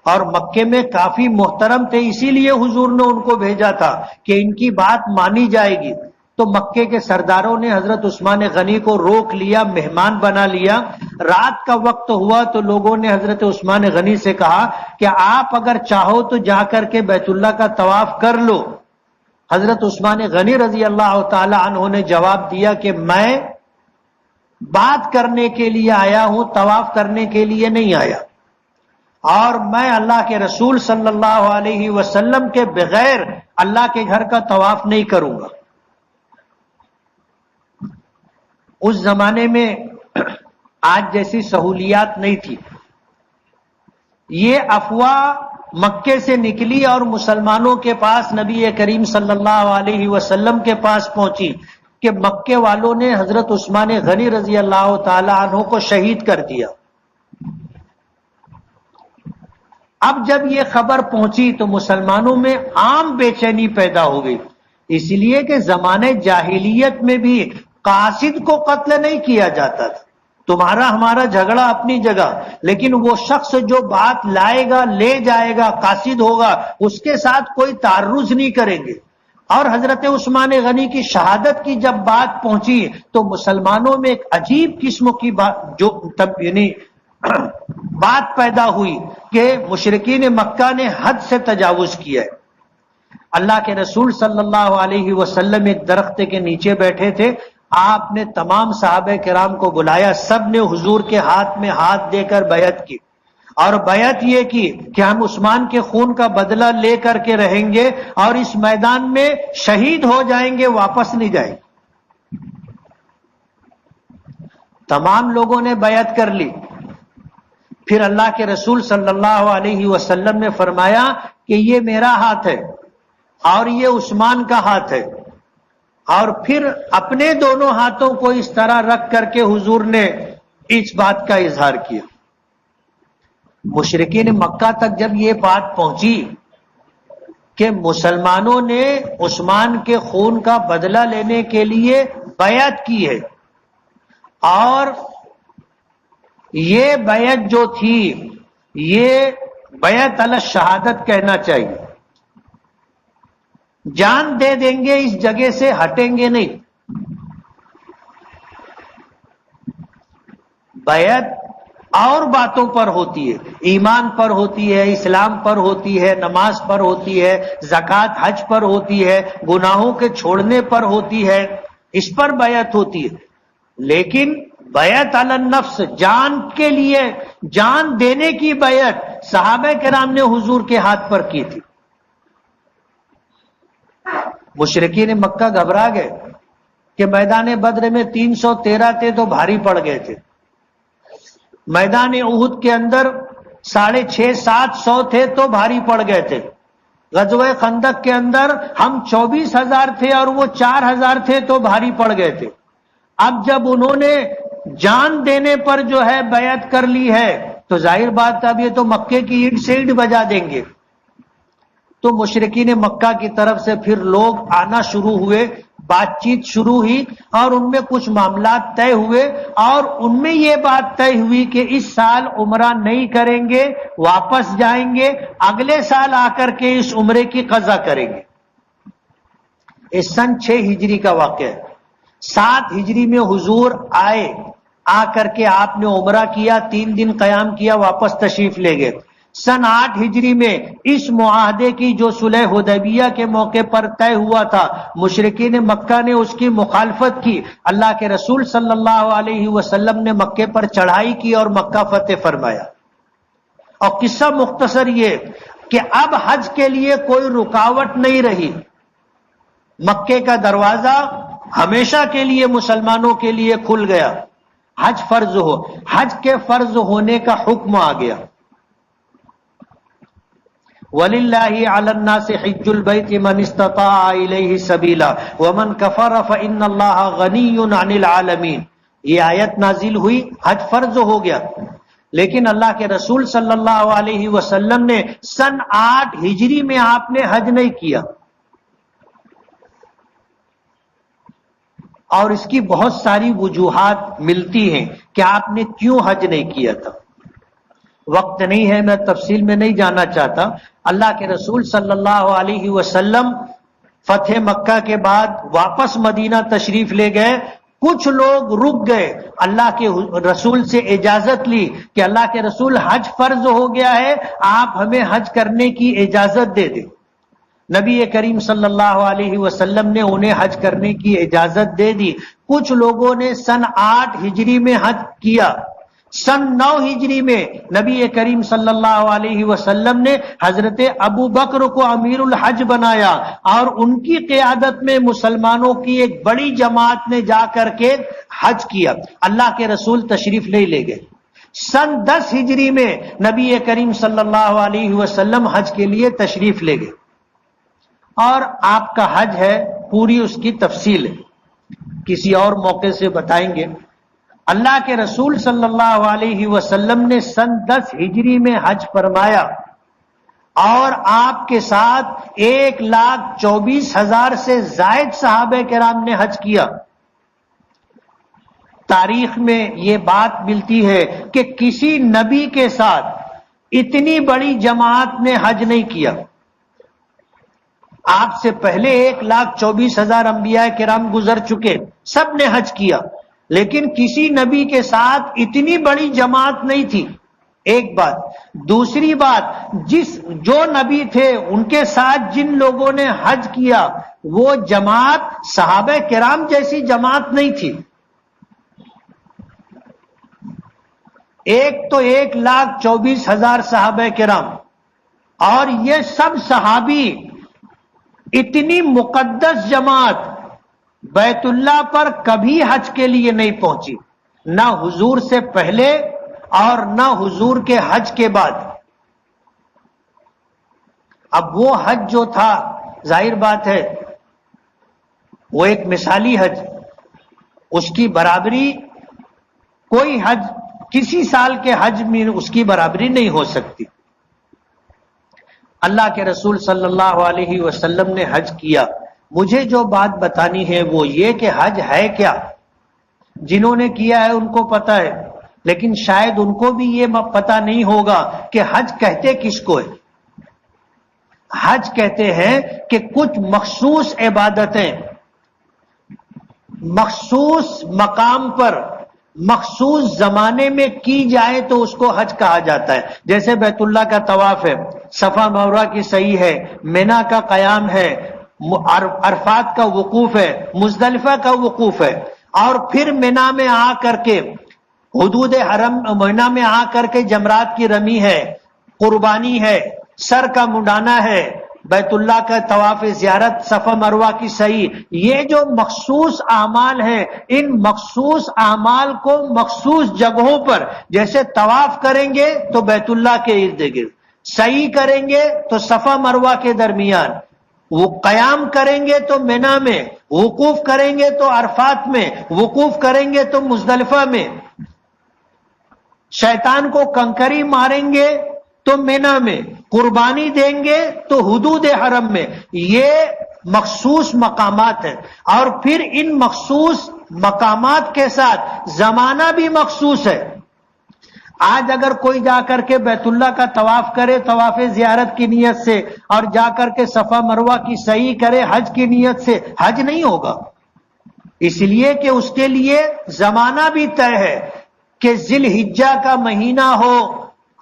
اور مکے میں کافی محترم تھے، اسی لیے حضور نے ان کو بھیجا تھا کہ ان کی بات مانی جائے گی۔ تو مکے کے سرداروں نے حضرت عثمان غنی کو روک لیا، مہمان بنا لیا۔ رات کا وقت ہوا تو لوگوں نے حضرت عثمان غنی سے کہا کہ آپ اگر چاہو تو جا کر کے بیت اللہ کا طواف کر لو۔ حضرت عثمان غنی رضی اللہ تعالی عنہ نے جواب دیا کہ میں بات کرنے کے لیے آیا ہوں، طواف کرنے کے لیے نہیں آیا۔ اور میں اللہ کے رسول صلی اللہ علیہ وسلم کے بغیر اللہ کے گھر کا طواف نہیں کروں گا۔ اس زمانے میں آج جیسی سہولیات نہیں تھی۔ یہ افواہ مکے سے نکلی اور مسلمانوں کے پاس نبی کریم صلی اللہ علیہ وسلم کے پاس پہنچی کہ مکے والوں نے حضرت عثمان غنی رضی اللہ تعالی عنہ کو شہید کر دیا۔ اب جب یہ خبر پہنچی تو مسلمانوں میں عام بے چینی پیدا ہو گئی، اس لیے کہ زمانے جاہلیت میں بھی قاصد کو قتل نہیں کیا جاتا تھا۔ تمہارا ہمارا جھگڑا اپنی جگہ، لیکن وہ شخص جو بات لائے گا لے جائے گا قاصد ہوگا، اس کے ساتھ کوئی تعرض نہیں کریں گے۔ اور حضرت عثمان غنی کی شہادت کی جب بات پہنچی تو مسلمانوں میں ایک عجیب قسم کی بات پیدا ہوئی کہ مشرکین مکہ نے حد سے تجاوز کیا ہے۔ اللہ کے رسول صلی اللہ علیہ وسلم ایک درخت کے نیچے بیٹھے تھے، آپ نے تمام صحابہ کرام کو بلایا، سب نے حضور کے ہاتھ میں ہاتھ دے کر بیعت کی، اور بیعت یہ کی کہ ہم عثمان کے خون کا بدلہ لے کر کے رہیں گے اور اس میدان میں شہید ہو جائیں گے، واپس نہیں جائیں گے۔ تمام لوگوں نے بیعت کر لی۔ پھر اللہ کے رسول صلی اللہ علیہ وسلم نے فرمایا کہ یہ میرا ہاتھ ہے اور یہ عثمان کا ہاتھ ہے، اور پھر اپنے دونوں ہاتھوں کو اس طرح رکھ کر کے حضور نے اس بات کا اظہار کیا۔ مشرکین مکہ تک جب یہ بات پہنچی کہ مسلمانوں نے عثمان کے خون کا بدلہ لینے کے لیے بیعت کی ہے، اور یہ بیعت جو تھی یہ بیعت علی شہادت کہنا چاہیے، جان دے دیں گے، اس جگہ سے ہٹیں گے نہیں۔ بیعت اور باتوں پر ہوتی ہے، ایمان پر ہوتی ہے، اسلام پر ہوتی ہے، نماز پر ہوتی ہے، زکوٰۃ حج پر ہوتی ہے، گناہوں کے چھوڑنے پر ہوتی ہے، اس پر بیعت ہوتی ہے۔ لیکن بیعت علی النفس، جان کے لیے جان دینے کی بیعت صحابہ کرام نے حضور کے ہاتھ پر کی تھی۔ مشرکین مکہ گھبرا گئے کہ میدان بدر میں 313 تھے تو بھاری پڑ گئے تھے، میدان احد کے اندر 650-700 تھے تو بھاری پڑ گئے تھے، غزوہ خندق کے اندر ہم 24,000 تھے اور وہ 4,000 تھے تو بھاری پڑ گئے تھے۔ اب جب انہوں نے جان دینے پر جو ہے بیعت کر لی ہے تو ظاہر بات اب یہ تو مکے کی اینٹ سے اینٹ بجا دیں گے۔ تو مشرکین مکہ کی طرف سے پھر لوگ آنا شروع ہوئے، بات چیت شروع ہوئی، اور ان میں کچھ معاملات طے ہوئے، اور ان میں یہ بات طے ہوئی کہ اس سال عمرہ نہیں کریں گے، واپس جائیں گے، اگلے سال آ کر کے اس عمرے کی قضا کریں گے۔ اس سن 6 ہجری کا واقعہ ہے۔ 7 ہجری میں حضور آئے، آ کر کے آپ نے عمرہ کیا، 3 دن قیام کیا، واپس تشریف لے گئے۔ سن 8 ہجری میں اس معاہدے کی جو صلح حدیبیہ کے موقع پر طے ہوا تھا، مشرکین مکہ نے اس کی مخالفت کی، اللہ کے رسول صلی اللہ علیہ وسلم نے مکے پر چڑھائی کی اور مکہ فتح فرمایا۔ اور قصہ مختصر یہ کہ اب حج کے لیے کوئی رکاوٹ نہیں رہی، مکے کا دروازہ ہمیشہ کے لیے مسلمانوں کے لیے کھل گیا، حج فرض ہو، حج کے فرض ہونے کا حکم آ گیا۔ وَلِلَّهِ عَلَى النَّاسِ حِجُّ الْبَيْتِ مَنِ اسْتَطَاعَ إِلَيْهِ سَبِيلًا وَمَنْ كَفَرَ فَإِنَّ اللَّهَ غَنِيٌّ عَنِ الْعَالَمِينَ۔ یہ آیت نازل ہوئی، حج فرض ہو گیا، لیکن اللہ کے رسول صلی اللہ علیہ وسلم نے سن 8 ہجری میں آپ نے حج نہیں کیا، اور اس کی بہت ساری وجوہات ملتی ہیں کہ آپ نے کیوں حج نہیں کیا تھا۔ وقت نہیں ہے، میں تفصیل میں نہیں جانا چاہتا۔ اللہ کے رسول صلی اللہ علیہ وسلم فتح مکہ کے بعد واپس مدینہ تشریف لے گئے، کچھ لوگ رک گئے، اللہ کے رسول سے اجازت لی کہ اللہ کے رسول حج فرض ہو گیا ہے، آپ ہمیں حج کرنے کی اجازت دے دیں۔ نبی کریم صلی اللہ علیہ وسلم نے انہیں حج کرنے کی اجازت دے دی۔ کچھ لوگوں نے سن 8 ہجری میں حج کیا، سن 9 ہجری میں نبی کریم صلی اللہ علیہ وسلم نے حضرت ابو بکر کو امیر الحج بنایا اور ان کی قیادت میں مسلمانوں کی ایک بڑی جماعت نے جا کر کے حج کیا. اللہ کے رسول تشریف لے گئے. سن 10 ہجری میں نبی کریم صلی اللہ علیہ وسلم حج کے لیے تشریف لے گئے اور آپ کا حج ہے، پوری اس کی تفصیل ہے، کسی اور موقع سے بتائیں گے. اللہ کے رسول صلی اللہ علیہ وسلم نے سن 10 ہجری میں حج فرمایا اور آپ کے ساتھ 1,24,000 سے زائد صحابہ کرام نے حج کیا. تاریخ میں یہ بات ملتی ہے کہ کسی نبی کے ساتھ اتنی بڑی جماعت نے حج نہیں کیا. آپ سے پہلے 1,24,000 انبیاء کرام گزر چکے، سب نے حج کیا، لیکن کسی نبی کے ساتھ اتنی بڑی جماعت نہیں تھی. ایک بات. دوسری بات، جو نبی تھے ان کے ساتھ جن لوگوں نے حج کیا وہ جماعت صحابہ کرام جیسی جماعت نہیں تھی. ایک تو 1,24,000 صحابہ کرام اور یہ سب صحابی، اتنی مقدس جماعت بیت اللہ پر کبھی حج کے لیے نہیں پہنچی، نہ حضور سے پہلے اور نہ حضور کے حج کے بعد. اب وہ حج جو تھا، ظاہر بات ہے وہ ایک مثالی حج، اس کی برابری کوئی حج، کسی سال کے حج میں اس کی برابری نہیں ہو سکتی. اللہ کے رسول صلی اللہ علیہ وسلم نے حج کیا. مجھے جو بات بتانی ہے وہ یہ کہ حج ہے کیا. جنہوں نے کیا ہے ان کو پتا ہے، لیکن شاید ان کو بھی یہ پتا نہیں ہوگا کہ حج کہتے کس کو ہے. حج کہتے ہیں کہ کچھ مخصوص عبادتیں مخصوص مقام پر مخصوص زمانے میں کی جائے تو اس کو حج کہا جاتا ہے. جیسے بیت اللہ کا طواف ہے، صفا مروہ کی سعی ہے، مینا کا قیام ہے، عرفات کا وقوف ہے، مزدلفہ کا وقوف ہے، اور پھر مینا میں آ کر کے حدود حرم، مینا میں آ کر کے جمرات کی رمی ہے، قربانی ہے، سر کا منڈانا ہے، بیت اللہ کا طواف زیارت، صفا مروہ کی سعی. یہ جو مخصوص اعمال ہیں، ان مخصوص اعمال کو مخصوص جگہوں پر، جیسے طواف کریں گے تو بیت اللہ کے ارد گرد، سعی کریں گے تو صفا مروہ کے درمیان، وہ قیام کریں گے تو مینا میں، وقوف کریں گے تو عرفات میں، وقوف کریں گے تو مزدلفہ میں، شیطان کو کنکری ماریں گے تو مینا میں، قربانی دیں گے تو حدود حرم میں. یہ مخصوص مقامات ہیں، اور پھر ان مخصوص مقامات کے ساتھ زمانہ بھی مخصوص ہے. آج اگر کوئی جا کر کے بیت اللہ کا طواف کرے طواف زیارت کی نیت سے، اور جا کر کے صفا مروہ کی سعی کرے حج کی نیت سے، حج نہیں ہوگا. اس لیے کہ اس کے لیے زمانہ بھی طے ہے کہ ذی الحجہ کا مہینہ ہو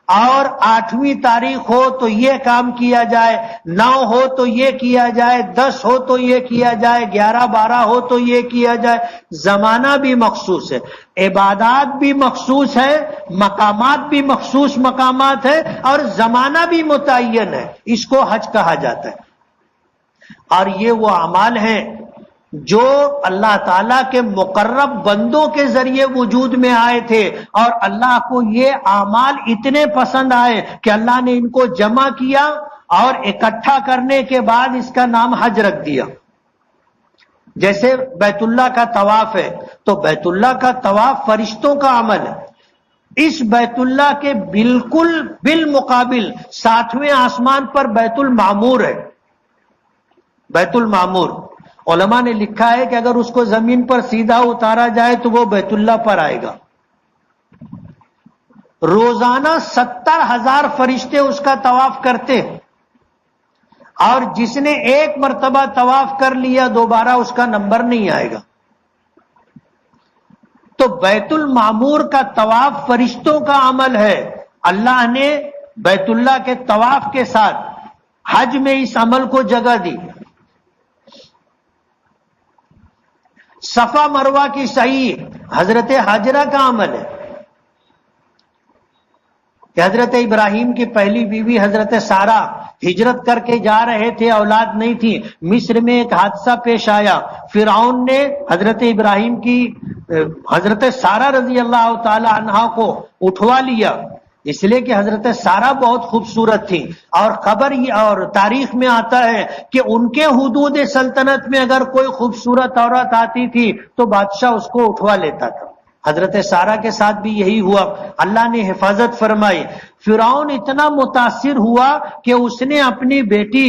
اور 8ویں تاریخ ہو تو یہ کام کیا جائے، 9 ہو تو یہ کیا جائے، 10 ہو تو یہ کیا جائے، 11 12 ہو تو یہ کیا جائے. زمانہ بھی مخصوص ہے، عبادات بھی مخصوص ہے، مقامات بھی مخصوص مقامات ہے، اور زمانہ بھی متعین ہے. اس کو حج کہا جاتا ہے. اور یہ وہ اعمال ہیں جو اللہ تعالیٰ کے مقرب بندوں کے ذریعے وجود میں آئے تھے، اور اللہ کو یہ اعمال اتنے پسند آئے کہ اللہ نے ان کو جمع کیا اور اکٹھا کرنے کے بعد اس کا نام حج رکھ دیا. جیسے بیت اللہ کا طواف ہے تو بیت اللہ کا طواف فرشتوں کا عمل ہے. اس بیت اللہ کے بالکل بالمقابل 7ویں آسمان پر بیت المعمور ہے. بیت المعمور علماء نے لکھا ہے کہ اگر اس کو زمین پر سیدھا اتارا جائے تو وہ بیت اللہ پر آئے گا. روزانہ 70,000 فرشتے اس کا طواف کرتے ہیں، اور جس نے ایک مرتبہ طواف کر لیا دوبارہ اس کا نمبر نہیں آئے گا. تو بیت المعمور کا طواف فرشتوں کا عمل ہے. اللہ نے بیت اللہ کے طواف کے ساتھ حج میں اس عمل کو جگہ دی. صفا مروہ کی سعی حضرت حاجرہ کا عمل ہے. کہ حضرت ابراہیم کی پہلی بیوی حضرت سارہ ہجرت کر کے جا رہے تھے، اولاد نہیں تھی، مصر میں ایک حادثہ پیش آیا، فرعون نے حضرت ابراہیم کی حضرت سارہ رضی اللہ تعالی عنہا کو اٹھوا لیا، اس لیے کہ حضرت سارہ بہت خوبصورت تھی، اور خبر اور تاریخ میں آتا ہے کہ ان کے حدود سلطنت میں اگر کوئی خوبصورت عورت آتی تھی تو بادشاہ اس کو اٹھوا لیتا تھا۔ حضرت سارہ کے ساتھ بھی یہی ہوا، اللہ نے حفاظت فرمائی۔ فرعون اتنا متاثر ہوا کہ اس نے اپنی بیٹی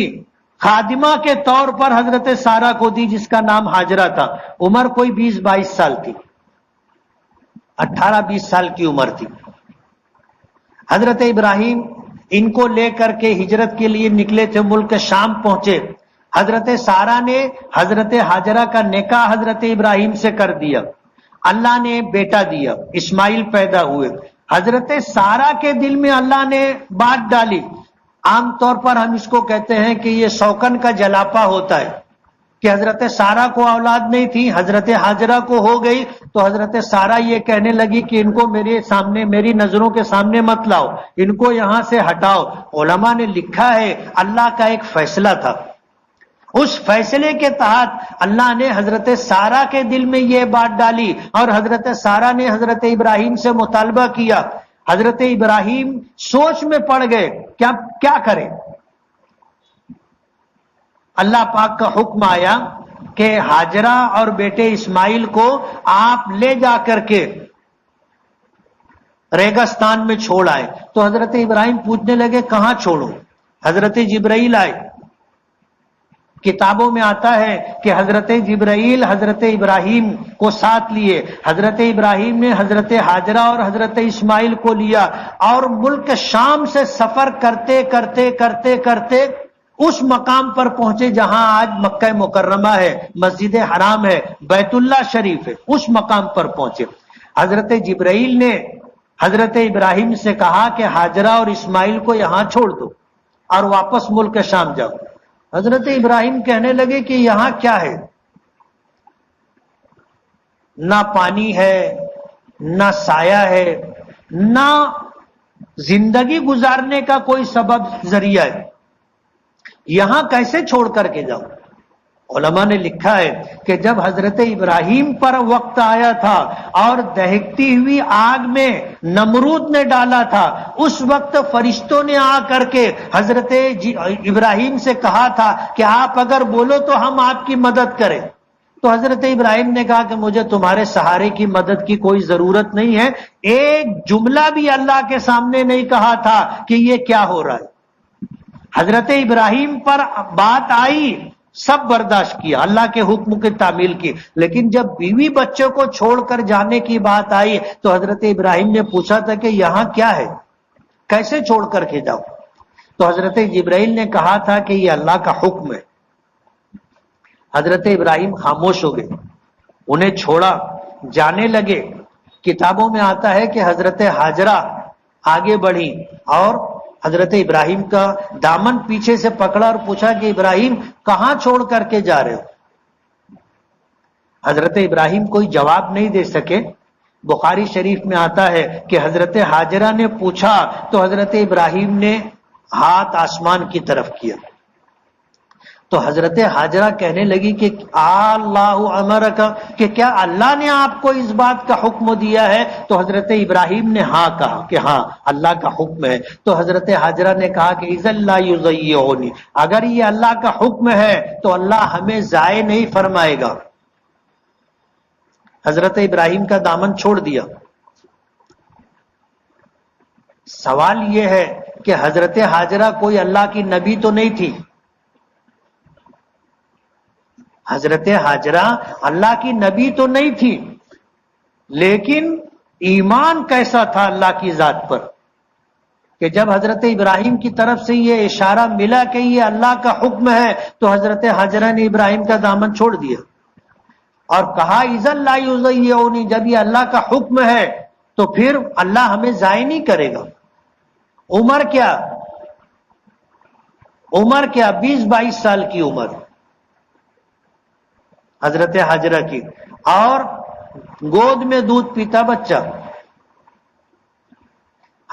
خادمہ کے طور پر حضرت سارہ کو دی، جس کا نام ہاجرہ تھا۔ عمر کوئی 20-22 سال تھی، 18-20 سال کی عمر تھی۔ حضرت ابراہیم ان کو لے کر کے ہجرت کے لیے نکلے تھے، ملک شام پہنچے۔ حضرت سارہ نے حضرت ہاجرہ کا نکاح حضرت ابراہیم سے کر دیا، اللہ نے بیٹا دیا، اسماعیل پیدا ہوئے۔ حضرت سارہ کے دل میں اللہ نے بات ڈالی، عام طور پر ہم اس کو کہتے ہیں کہ یہ شوکن کا جلاپا ہوتا ہے، کہ حضرت سارہ کو اولاد نہیں تھی، حضرت ہاجرہ کو ہو گئی، تو حضرت سارہ یہ کہنے لگی کہ ان کو میرے سامنے، میری نظروں کے سامنے مت لاؤ، ان کو یہاں سے ہٹاؤ۔ علماء نے لکھا ہے اللہ کا ایک فیصلہ تھا، اس فیصلے کے تحت اللہ نے حضرت سارہ کے دل میں یہ بات ڈالی، اور حضرت سارہ نے حضرت ابراہیم سے مطالبہ کیا۔ حضرت ابراہیم سوچ میں پڑ گئے کیا کریں۔ اللہ پاک کا حکم آیا کہ ہاجرہ اور بیٹے اسماعیل کو آپ لے جا کر کے ریگستان میں چھوڑ آئے۔ تو حضرت ابراہیم پوچھنے لگے کہاں چھوڑوں؟ حضرت جبرائیل آئے۔ کتابوں میں آتا ہے کہ حضرت جبرائیل حضرت ابراہیم کو ساتھ لیے، حضرت ابراہیم نے حضرت ہاجرہ اور حضرت اسماعیل کو لیا، اور ملک شام سے سفر کرتے کرتے کرتے کرتے اس مقام پر پہنچے جہاں آج مکہ مکرمہ ہے، مسجد حرام ہے، بیت اللہ شریف ہے، اس مقام پر پہنچے۔ حضرت جبرائیل نے حضرت ابراہیم سے کہا کہ ہاجرہ اور اسماعیل کو یہاں چھوڑ دو اور واپس ملک شام جاؤ۔ حضرت ابراہیم کہنے لگے کہ یہاں کیا ہے؟ نہ پانی ہے، نہ سایہ ہے، نہ زندگی گزارنے کا کوئی سبب ذریعہ ہے، یہاں کیسے چھوڑ کر کے جاؤ؟ علماء نے لکھا ہے کہ جب حضرت ابراہیم پر وقت آیا تھا اور دہکتی ہوئی آگ میں نمرود نے ڈالا تھا، اس وقت فرشتوں نے آ کر کے حضرت ابراہیم سے کہا تھا کہ آپ اگر بولو تو ہم آپ کی مدد کریں۔ تو حضرت ابراہیم نے کہا کہ مجھے تمہارے سہارے کی مدد کی کوئی ضرورت نہیں ہے۔ ایک جملہ بھی اللہ کے سامنے نہیں کہا تھا کہ یہ کیا ہو رہا ہے۔ حضرت ابراہیم پر بات آئی، سب برداشت کیا، اللہ کے حکم کی تعمیل کی، لیکن جب بیوی بچوں کو چھوڑ کر جانے کی بات آئی تو حضرت ابراہیم نے پوچھا تھا کہ یہاں کیا ہے، کیسے چھوڑ کر کے جاؤ؟ تو حضرت جبرائیل نے کہا تھا کہ یہ اللہ کا حکم ہے۔ حضرت ابراہیم خاموش ہو گئے، انہیں چھوڑا، جانے لگے۔ کتابوں میں آتا ہے کہ حضرت ہاجرہ آگے بڑھی اور حضرت ابراہیم کا دامن پیچھے سے پکڑا اور پوچھا کہ ابراہیم کہاں چھوڑ کر کے جا رہے ہو؟ حضرت ابراہیم کوئی جواب نہیں دے سکے۔ بخاری شریف میں آتا ہے کہ حضرت ہاجرہ نے پوچھا تو حضرت ابراہیم نے ہاتھ آسمان کی طرف کیا، تو حضرت ہاجرہ کہنے لگی کہ اللہ امرک، کہ کیا اللہ نے آپ کو اس بات کا حکم دیا ہے؟ تو حضرت ابراہیم نے ہاں کہا کہ ہاں اللہ کا حکم ہے۔ تو حضرت ہاجرہ نے کہا کہ اذا لا یضیعنی، اگر یہ اللہ کا حکم ہے تو اللہ ہمیں ضائع نہیں فرمائے گا۔ حضرت ابراہیم کا دامن چھوڑ دیا۔ سوال یہ ہے کہ حضرت ہاجرہ کوئی اللہ کی نبی تو نہیں تھی، حضرت ہاجرہ اللہ کی نبی تو نہیں تھی، لیکن ایمان کیسا تھا اللہ کی ذات پر کہ جب حضرت ابراہیم کی طرف سے یہ اشارہ ملا کہ یہ اللہ کا حکم ہے تو حضرت ہاجرہ نے ابراہیم کا دامن چھوڑ دیا اور کہا اذا لا یضیعنی، جب یہ اللہ کا حکم ہے تو پھر اللہ ہمیں ضائع نہیں کرے گا۔ عمر کیا 20-22 سال کی عمر حضرت ہاجرہ کی، اور گود میں دودھ پیتا بچہ۔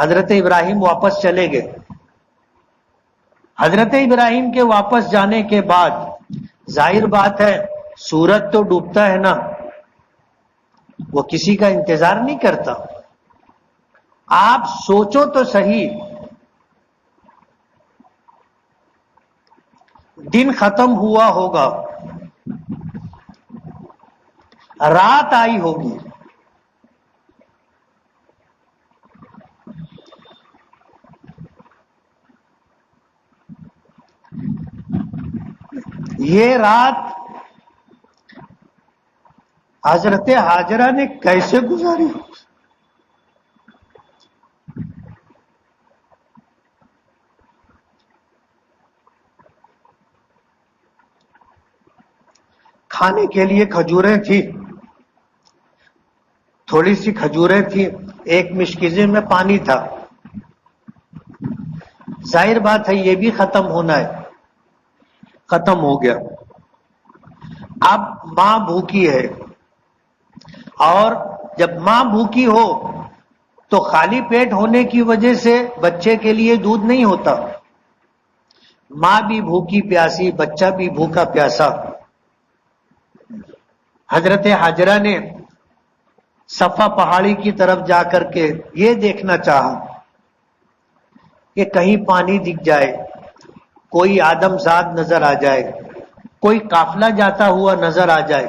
حضرت ابراہیم واپس چلے گئے. حضرت ابراہیم کے واپس جانے کے بعد ظاہر بات ہے سورج تو ڈوبتا ہے نا, وہ کسی کا انتظار نہیں کرتا. آپ سوچو تو صحیح, دن ختم ہوا ہوگا, رات آئی ہوگی, یہ رات حضرت ہاجرہ نے کیسے گزاری؟ کھانے کے لیے کھجوریں تھی, تھوڑی سی کھجوریں تھی, ایک مشکیزے میں پانی تھا. ظاہر بات ہے یہ بھی ختم ہونا ہے, ختم ہو گیا. اب ماں بھوکی ہے, اور جب ماں بھوکی ہو تو خالی پیٹ ہونے کی وجہ سے بچے کے لیے دودھ نہیں ہوتا. ماں بھی بھوکی پیاسی, بچہ بھی بھوکا پیاسا. حضرت ہاجرہ نے صفا پہاڑی کی طرف جا کر کے یہ دیکھنا چاہا کہ کہیں پانی دکھ جائے, کوئی آدمزاد نظر آ جائے, کوئی قافلہ جاتا ہوا نظر آ جائے.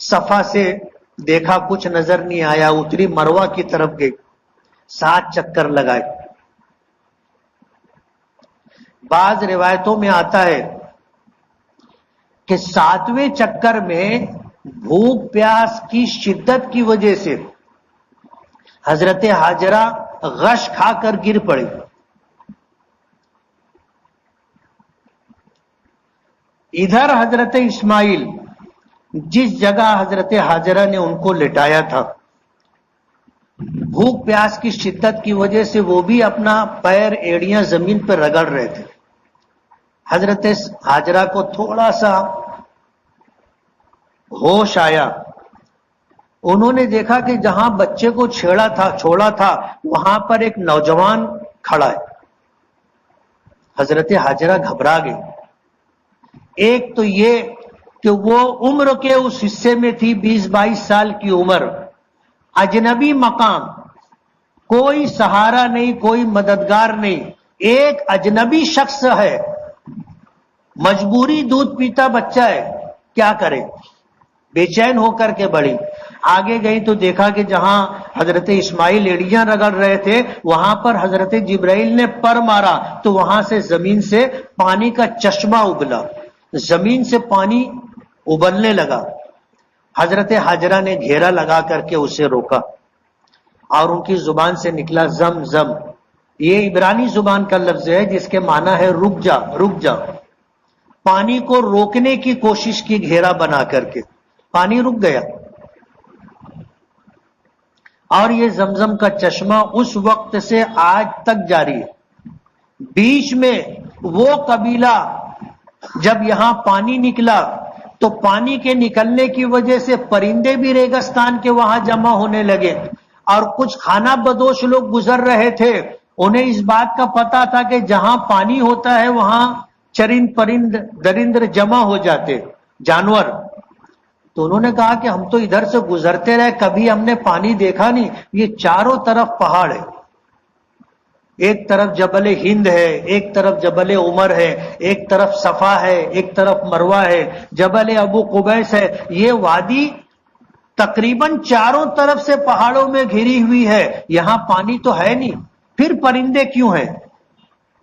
صفا سے دیکھا کچھ نظر نہیں آیا, اتری مروہ کی طرف گئی, 7 چکر لگائے. بعض روایتوں میں آتا ہے کہ 7ویں چکر میں بھوک پیاس کی شدت کی وجہ سے حضرت ہاجرہ غش کھا کر گر پڑی. ادھر حضرت اسماعیل جس جگہ حضرت ہاجرہ نے ان کو لٹایا تھا, بھوک پیاس کی شدت کی وجہ سے وہ بھی اپنا پیر ایڑیاں زمین پر رگڑ رہے تھے. حضرت ہاجرہ کو تھوڑا سا ہوش آیا. انہوں نے دیکھا کہ جہاں بچے کو چھوڑا تھا وہاں پر ایک نوجوان کھڑا ہے. حضرت ہاجرہ گھبرا گئی. ایک تو یہ کہ وہ عمر کے اس حصے میں تھی 20-22 سال کی عمر, اجنبی مقام, کوئی سہارا نہیں, کوئی مددگار نہیں, ایک اجنبی شخص ہے, مجبوری دودھ پیتا بچہ ہے, کیا کرے؟ بے چین ہو کر کے بڑھی. آگے گئی تو دیکھا کہ جہاں حضرت اسماعیل ایڑیاں رگڑ رہے تھے وہاں پر حضرت جبرائیل نے پر مارا تو وہاں سے زمین سے پانی کا چشمہ ابلا, زمین سے پانی ابلنے لگا. حضرت ہاجرہ نے گھیرا لگا کر کے اسے روکا اور ان کی زبان سے نکلا زم زم. یہ عبرانی زبان کا لفظ ہے جس کے معنی ہے رک جا رک جا. پانی کو روکنے کی کوشش کی گھیرا بنا کر کے, پانی رک گیا. اور یہ زمزم کا چشمہ اس وقت سے آج تک جاری ہے. بیچ میں وہ قبیلہ جب یہاں پانی نکلا تو پانی کے نکلنے کی وجہ سے پرندے بھی ریگستان کے وہاں جمع ہونے لگے, اور کچھ کھانا بدوش لوگ گزر رہے تھے. انہیں اس بات کا پتا تھا کہ جہاں پانی ہوتا ہے وہاں چرند پرند درندر جمع ہو جاتے, جانور. تو انہوں نے کہا کہ ہم تو ادھر سے گزرتے رہے, کبھی ہم نے پانی دیکھا نہیں. یہ چاروں طرف پہاڑ ہے, ایک طرف جبل ہند ہے, ایک طرف جبل عمر ہے, ایک طرف صفا ہے, ایک طرف مروہ ہے, جبل ابو قبیس ہے. یہ وادی تقریباً چاروں طرف سے پہاڑوں میں گھری ہوئی ہے. یہاں پانی تو ہے نہیں, پھر پرندے کیوں ہیں؟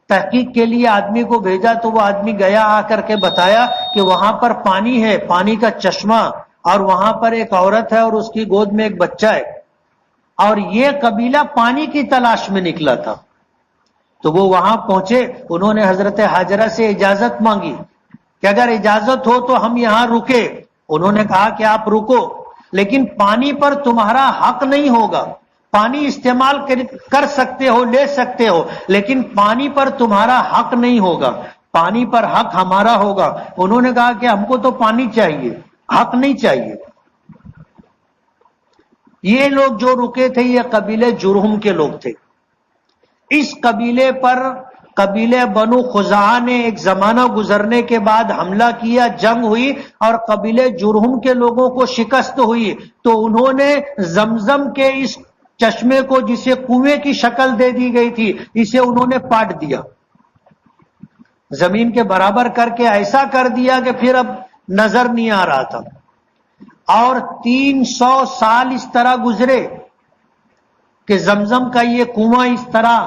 تحقیق کے لیے آدمی کو بھیجا تو وہ آدمی گیا, آ کر کے بتایا کہ وہاں پر پانی ہے, پانی کا چشمہ, اور وہاں پر ایک عورت ہے اور اس کی گود میں ایک بچہ ہے, اور یہ قبیلہ پانی کی تلاش میں نکلا تھا. تو وہ وہاں پہنچے, انہوں نے حضرت ہاجرہ سے اجازت مانگی کہ اگر اجازت ہو تو ہم یہاں رکے. انہوں نے کہا کہ آپ رکو, لیکن پانی پر تمہارا حق نہیں ہوگا. پانی استعمال کر سکتے ہو, لے سکتے ہو, لیکن پانی پر تمہارا حق نہیں ہوگا, پانی پر حق ہمارا ہوگا. انہوں نے کہا کہ ہم کو تو پانی چاہیے, حق نہیں چاہیے. یہ لوگ جو رکے تھے یہ قبیلے جرہم کے لوگ تھے. اس قبیلے پر قبیلے بنو خزاعہ نے ایک زمانہ گزرنے کے بعد حملہ کیا، جنگ ہوئی اور قبیلے جرہم کے لوگوں کو شکست ہوئی، تو انہوں نے زمزم کے اس چشمے کو، جسے کنویں کی شکل دے دی گئی تھی، اسے انہوں نے پاٹ دیا، زمین کے برابر کر کے ایسا کر دیا کہ پھر اب نظر نہیں آ رہا تھا، اور 300 سال اس طرح گزرے کہ زمزم کا یہ کنواں اس طرح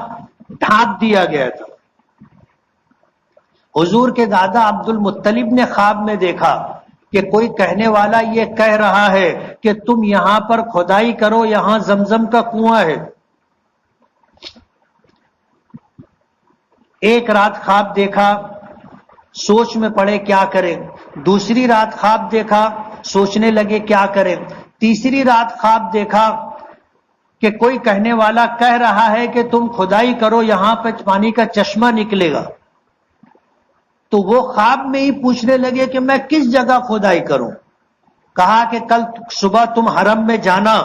ڈھانپ دیا گیا تھا۔ حضور کے دادا عبد المطلب نے خواب میں دیکھا کہ کوئی کہنے والا یہ کہہ رہا ہے کہ تم یہاں پر کھدائی کرو، یہاں زمزم کا کنواں ہے۔ ایک رات خواب دیکھا، سوچ میں پڑے کیا کریں، دوسری رات خواب دیکھا، سوچنے لگے کیا کریں، تیسری رات خواب دیکھا کہ کوئی کہنے والا کہہ رہا ہے کہ تم کھدائی کرو، یہاں پہ پانی کا چشمہ نکلے گا۔ تو وہ خواب میں ہی پوچھنے لگے کہ میں کس جگہ کھدائی کروں۔ کہا کہ کل صبح تم حرم میں جانا،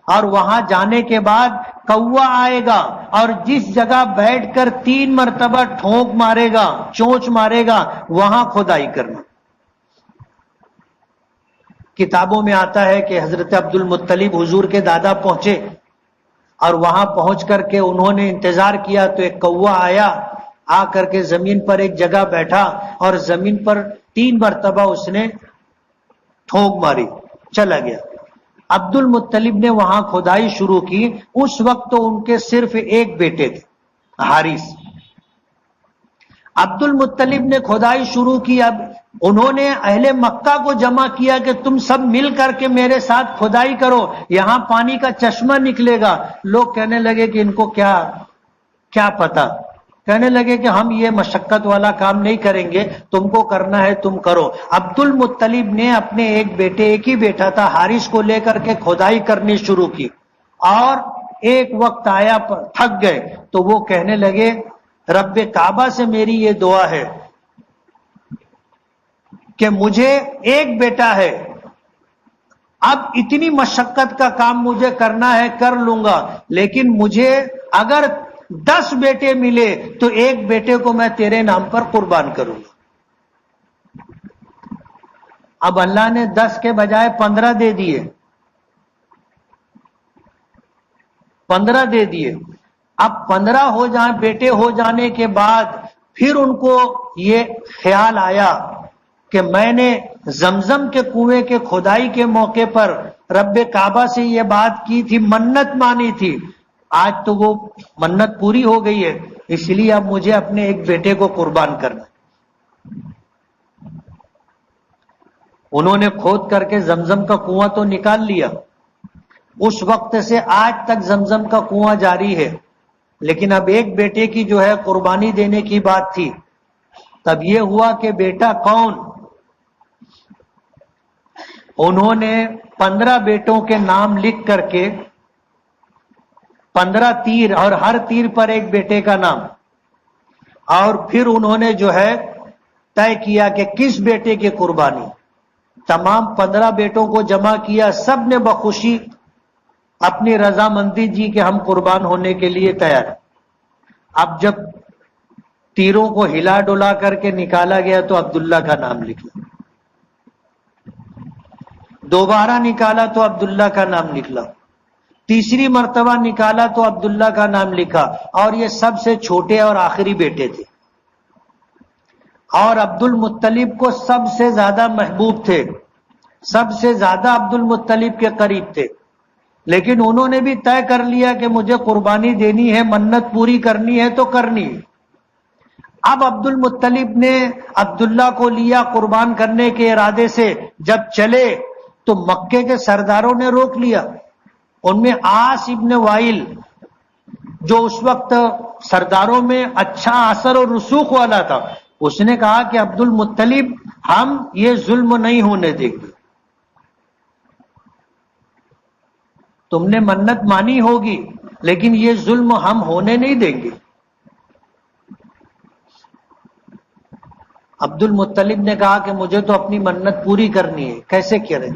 اور وہاں جانے کے بعد کوا آئے گا، اور جس جگہ بیٹھ کر 3 مرتبہ ٹھونک مارے گا، چونچ مارے گا، وہاں کھدائی کرنا۔ کتابوں میں آتا ہے کہ حضرت عبد المطلب حضور کے دادا پہنچے، اور وہاں پہنچ کر کے انہوں نے انتظار کیا تو ایک کوا آیا، آ کر کے زمین پر ایک جگہ بیٹھا، اور زمین پر 3 مرتبہ اس نے ٹھونک ماری، چلا گیا۔ عبد المطلب نے وہاں کھدائی شروع کی۔ اس وقت تو ان کے صرف ایک بیٹے تھے، حارث۔ عبد المطلب نے کھدائی شروع کی۔ اب انہوں نے اہل مکہ کو جمع کیا کہ تم سب مل کر کے میرے ساتھ کھدائی کرو، یہاں پانی کا چشمہ نکلے گا۔ لوگ کہنے لگے کہ ان کو کیا پتا، کہنے لگے کہ ہم یہ مشقت والا کام نہیں کریں گے، تم کو کرنا ہے تم کرو۔ عبد المطلب نے اپنے ایک ہی بیٹا تھا حارث کو لے کر کے کھدائی کرنی شروع کی، اور ایک وقت آیا تھک گئے تو وہ کہنے لگے رب کعبہ سے میری یہ دعا ہے کہ مجھے ایک بیٹا ہے، اب اتنی مشقت کا کام مجھے کرنا ہے کر لوں گا، لیکن مجھے اگر 10 بیٹے ملے تو ایک بیٹے کو میں تیرے نام پر قربان کروں گا۔ اب اللہ نے 10 کے بجائے 15 دے دیے، 15 دے دیے۔ اب 15 بیٹے ہو جانے کے بعد پھر ان کو یہ خیال آیا کہ میں نے زمزم کے کنویں کے کھدائی کے موقع پر رب کعبہ سے یہ بات کی تھی، منت مانی تھی، آج تو وہ منت پوری ہو گئی ہے، اس لیے اب مجھے اپنے ایک بیٹے کو قربان کرنا۔ انہوں نے کھود کر کے زمزم کا کنواں تو نکال لیا۔ اس وقت سے آج تک زمزم کا کنواں جاری ہے، لیکن اب ایک بیٹے کی جو ہے قربانی دینے کی بات تھی۔ تب یہ ہوا کہ بیٹا کون؟ انہوں نے 15 بیٹوں کے نام لکھ کر کے 15 تیر، اور ہر تیر پر ایک بیٹے کا نام، اور پھر انہوں نے جو ہے طے کیا کہ کس بیٹے کی قربانی۔ تمام 15 بیٹوں کو جمع کیا، سب نے بخوشی اپنی رضامندی جی کہ ہم قربان ہونے کے لیے تیار۔ اب جب تیروں کو ہلا ڈولا کر کے نکالا گیا تو عبداللہ کا نام لکھا، دوبارہ نکالا تو عبداللہ کا نام نکلا، تیسری مرتبہ نکالا تو عبداللہ کا نام لکھا، اور یہ سب سے چھوٹے اور آخری بیٹے تھے، اور عبد المطلب کو سب سے زیادہ محبوب تھے، سب سے زیادہ عبد المطلب کے قریب تھے، لیکن انہوں نے بھی طے کر لیا کہ مجھے قربانی دینی ہے، منت پوری کرنی ہے تو کرنی ہے۔ اب عبد المطلب نے عبداللہ کو لیا قربان کرنے کے ارادے سے، جب چلے تو مکے کے سرداروں نے روک لیا۔ ان میں عاص ابن وائل، جو اس وقت سرداروں میں اچھا اثر اور رسوخ والا تھا، اس نے کہا کہ عبد المطلب ہم یہ ظلم نہیں ہونے دیں گے، تم نے منت مانی ہوگی لیکن یہ ظلم ہم ہونے نہیں دیں گے۔ عبد المطلب نے کہا کہ مجھے تو اپنی منت پوری کرنی ہے، کیسے کریں؟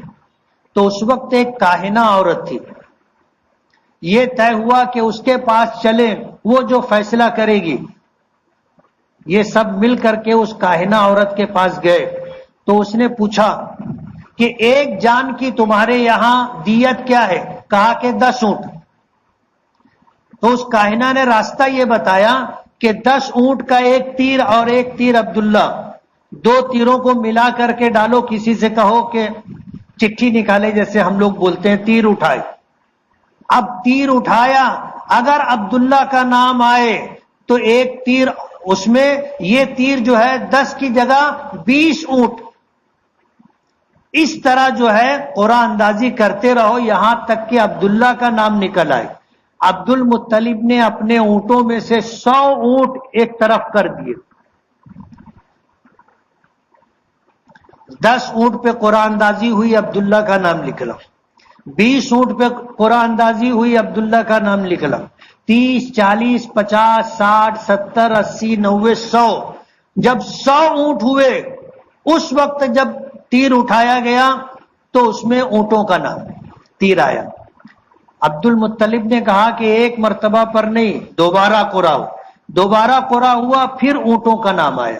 تو اس وقت ایک کاہنہ عورت تھی، یہ طے ہوا کہ اس کے پاس چلیں وہ جو فیصلہ کرے گی. یہ سب مل کر کے اس کاہنہ عورت کے پاس گئے تو اس نے پوچھا کہ ایک جان کی تمہارے یہاں دیت کیا ہے؟ کہا کہ 10 اونٹ. تو اس کاہنہ نے راستہ یہ بتایا کہ 10 اونٹ کا ایک تیر اور ایک تیر عبداللہ، 2 تیروں کو ملا کر کے ڈالو، کسی سے کہو کہ چٹھی نکالے، جیسے ہم لوگ بولتے ہیں تیر اٹھائے. اب تیر اٹھایا، اگر عبداللہ کا نام آئے تو ایک تیر، اس میں یہ تیر جو ہے 10 کی جگہ 20 اونٹ. اس طرح جو ہے قرآن اندازی کرتے رہو یہاں تک کہ عبداللہ کا نام نکل آئے. عبد المطلب نے اپنے اونٹوں میں سے 100 اونٹ ایک طرف کر دیے. 10 اونٹ پہ قرآن اندازی ہوئی، عبداللہ کا نام نکلا. 20 اونٹ پہ قرآن اندازی ہوئی، عبداللہ کا نام نکلا. 30 40 50 60 70 80 90 100. جب 100 اونٹ ہوئے اس وقت جب تیر اٹھایا گیا تو اس میں اونٹوں کا نام تیر آیا. عبد المطلب نے کہا کہ ایک مرتبہ پر نہیں، دوبارہ قرآن، دوبارہ قرآن ہوا، پھر اونٹوں کا نام آیا.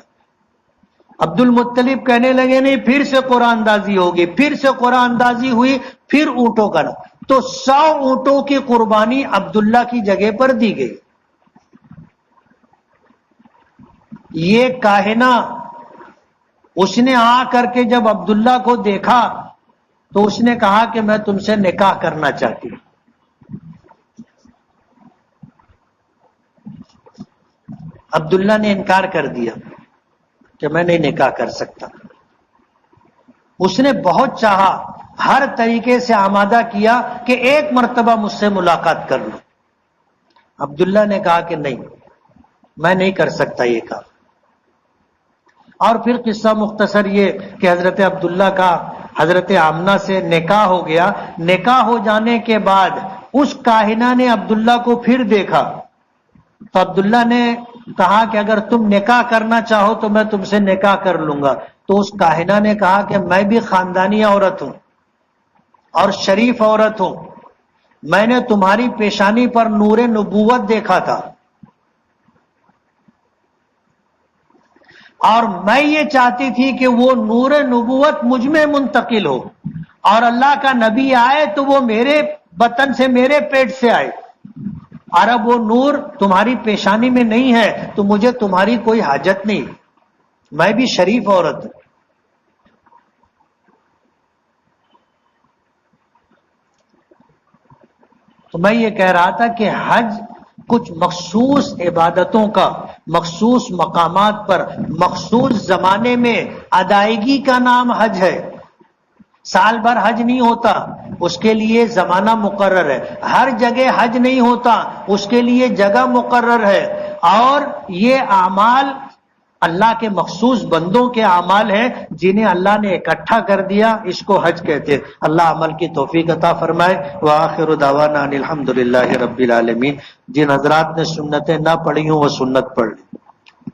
عبد المطلب کہنے لگے نہیں، پھر سے قرآن اندازی ہوگی، پھر سے قرآن اندازی ہوئی، پھر اونٹوں کا نام. تو 100 اونٹوں کی قربانی عبداللہ کی جگہ پر دی گئی. یہ کاہنہ اس نے آ کر کے جب عبداللہ کو دیکھا تو اس نے کہا کہ میں تم سے نکاح کرنا چاہتی ہوں. عبداللہ نے انکار کر دیا کہ میں نہیں نکاح کر سکتا. اس نے بہت چاہا، ہر طریقے سے آمادہ کیا کہ ایک مرتبہ مجھ سے ملاقات کر لو. عبداللہ نے کہا کہ نہیں، میں نہیں کر سکتا یہ کام. اور پھر قصہ مختصر یہ کہ حضرت عبداللہ کا حضرت آمنہ سے نکاح ہو گیا. نکاح ہو جانے کے بعد اس کاہنہ نے عبداللہ کو پھر دیکھا تو عبداللہ نے کہا کہ اگر تم نکاح کرنا چاہو تو میں تم سے نکاح کر لوں گا. تو اس کاہنہ نے کہا کہ میں بھی خاندانی عورت ہوں اور شریف عورت ہوں، میں نے تمہاری پیشانی پر نور نبوت دیکھا تھا اور میں یہ چاہتی تھی کہ وہ نور نبوت مجھ میں منتقل ہو، اور اللہ کا نبی آئے تو وہ میرے بطن سے، میرے پیٹ سے آئے. اور اب وہ نور تمہاری پیشانی میں نہیں ہے تو مجھے تمہاری کوئی حاجت نہیں، میں بھی شریف عورت ہوں. تو میں یہ کہہ رہا تھا کہ حج کچھ مخصوص عبادتوں کا مخصوص مقامات پر مخصوص زمانے میں ادائیگی کا نام حج ہے. سال بھر حج نہیں ہوتا، اس کے لیے زمانہ مقرر ہے. ہر جگہ حج نہیں ہوتا، اس کے لیے جگہ مقرر ہے. اور یہ اعمال اللہ کے مخصوص بندوں کے اعمال ہیں جنہیں اللہ نے اکٹھا کر دیا، اس کو حج کہتے ہیں. اللہ عمل کی توفیق عطا فرمائے. وآخر دعوانا ان الحمدللہ رب العالمین. جن حضرات نے سنتیں نہ پڑھی ہوں وہ سنت پڑھ لیں.